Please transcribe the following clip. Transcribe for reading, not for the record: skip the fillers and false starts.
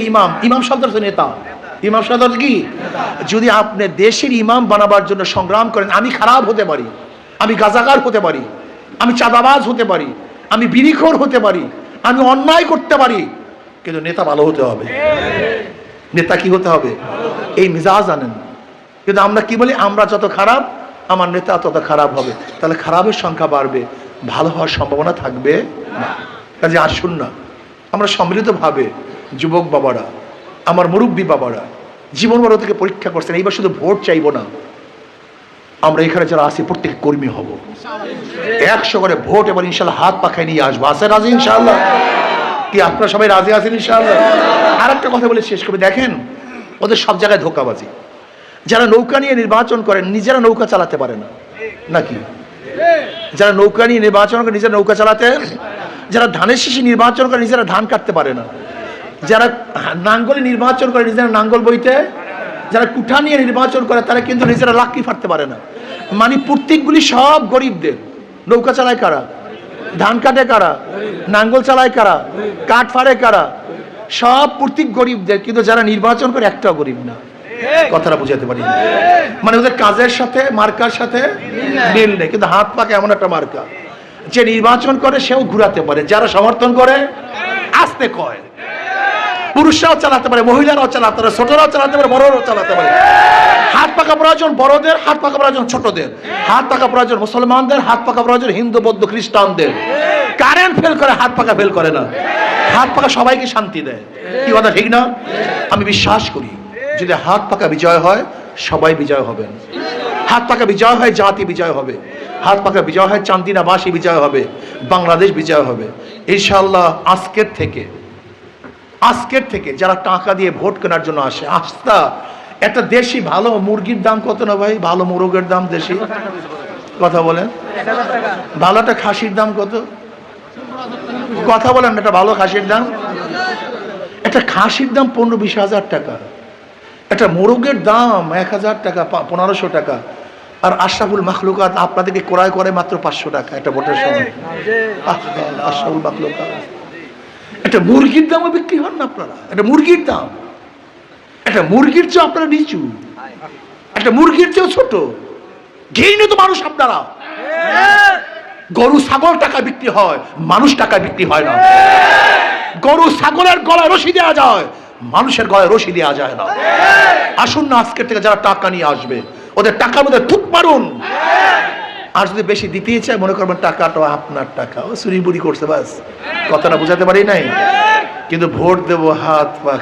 ইমাম, ইমাম শব্দ হচ্ছে নেতা। ইমাম শব্দ কি? যদি আপনি দেশের ইমাম বানাবার জন্য সংগ্রাম করেন, আমি খারাপ হতে পারি, আমি গাজাগার হতে পারি, আমি চাঁদাবাজ হতে পারি, আমি বিড়িখোর হতে পারি, আমি অন্যায় করতে পারি, কিন্তু নেতা ভালো হতে হবে। নেতা কি হতে হবে? এই মিজাজ আনেন। কিন্তু আমরা কি বলি? আমরা যত খারাপ আমার নেতা তত খারাপ হবে। তাহলে খারাপের সংখ্যা বাড়বে, ভালো হওয়ার সম্ভাবনা থাকবে না। কাজে আসুন না আমরা সম্মিলিতভাবে, যুবক বাবারা, আমার মুরব্বী বাবারা, জীবন বড় থেকে পরীক্ষা করছেন, এইবার শুধু ভোট চাইবো না, আমরা এখানে যারা আছি প্রত্যেক কর্মী হব, 100 করে ভোট এবার ইনশাল্লাহ হাত পাখায় নিয়ে আসবো। আছে রাজি ইনশাআল্লাহ? কি আপনারা সবাই রাজি আছেন ইনশাআল্লাহ? আর একটা কথা বলে শেষ করবে, দেখেন ওদের সব জায়গায় ধোঁকাবাজি। যারা নৌকা নিয়ে নির্বাচন করেন নিজেরা নৌকা চালাতে পারে না নাকি? যারা নৌকা নিয়ে নির্বাচন করে নিজেরা নৌকা চালাতে, যারা ধানের শীষে নির্বাচন করে নিজেরা ধান কাটতে পারে না, যারা নাঙ্গলে নির্বাচন করে নিজেরা নাঙ্গল বইতে, যারা কুঠা নিয়ে নির্বাচন করে তারা কিন্তু নিজেরা লাকড়ি ফাটতে পারে না। মানে প্রত্যেকগুলি সব গরিবদের। নৌকা চালায় কারা? ধান কাটে কারা? নাঙ্গল চালায় কারা? কাঠ ফাড়ে কারা? সব প্রত্যেক গরিবদের, কিন্তু যারা নির্বাচন করে একটাও গরিব না। কথাটা বুঝাতে পারি না? মানে ওদের কাজের সাথে মার্কার সাথে মিল নেই, কিন্তু হাত পাকে এমন একটা মার্কা, যে নির্বাচন করে সেও ঘুরাতে পারে, যারা সমর্থন করে আসতে কয়। পুরুষরাও চালাতে পারে, মহিলারাও চালাতে পারে, ছোটরাও চালাতে পারে, বড়রাও চালাতে পারে। হাত পাকা প্রয়োজন বড়দের, হাত পাকা প্রয়োজন ছোটদের, হাত পাকা প্রয়োজন মুসলমানদের, হাত পাকা প্রয়োজন হিন্দু বৌদ্ধ খ্রিস্টানদের। কারেন্ট ফেল করে, হাত পাকা ফেল করে না। হাত পাকা সবাইকে শান্তি দেয়। কি কথা ঠিক না? আমি বিশ্বাস করি যদি হাত পাকা বিজয় হয় সবাই বিজয় হবেন। হাত পাকা বিজয় হয় জাতি বিজয় হবে, হাত পাকা বিজয় হয় চান্দিনাবাসী বিজয় হবে, বাংলাদেশ বিজয় হবে ইনশাআল্লাহ। আজকের থেকে যারা টাকা দিয়ে ভোট কেনার জন্য আসে, আস্থা একটা দেশি ভালো মুরগির দাম কত না ভাই? ভালো মুরগের দাম দেশি কথা বলেন। ভালো একটা খাসির দাম কত? কথা বলেন। একটা ভালো খাসির দাম, একটা খাসির দাম 15-20 হাজার টাকা, একটা মোরগের দাম 1000 টাকা, 1500 টাকা। আর আশরাফুল মাখলুকাত আপনাদেরকে ক্রয় করে মাত্র 500 টাকা একটা ভোটের সময়। আশরাফুল মাখলুকাত একটা মুরগির দামও বিক্রি হন না আপনারা। একটা মুরগির দাম, একটা মুরগির চেয়ে আপনারা নিচু, একটা মুরগির চেয়েও ছোট। ঘৃণিত মানুষ আপনারা। গরু ছাগল টাকা বিক্রি হয়, মানুষ টাকা বিক্রি হয় না। গরু ছাগলের গলায় রশি দেওয়া যায়, মানুষের গলায় রশি দেওয়া যায় না। আসুন না আজকের থেকে যারা টাকা নিয়ে আসবে ওদের টাকার মধ্যে থুক মারুন। আর যদি বেশি দিতেই চায় মনে করবেন টাকাটা আপনার টাকা, ও চুরি বুড়ি করছে, বাস। কথাটা বুঝাতে পারি নাই? কিন্তু ভোট দেবো হাত পাকে।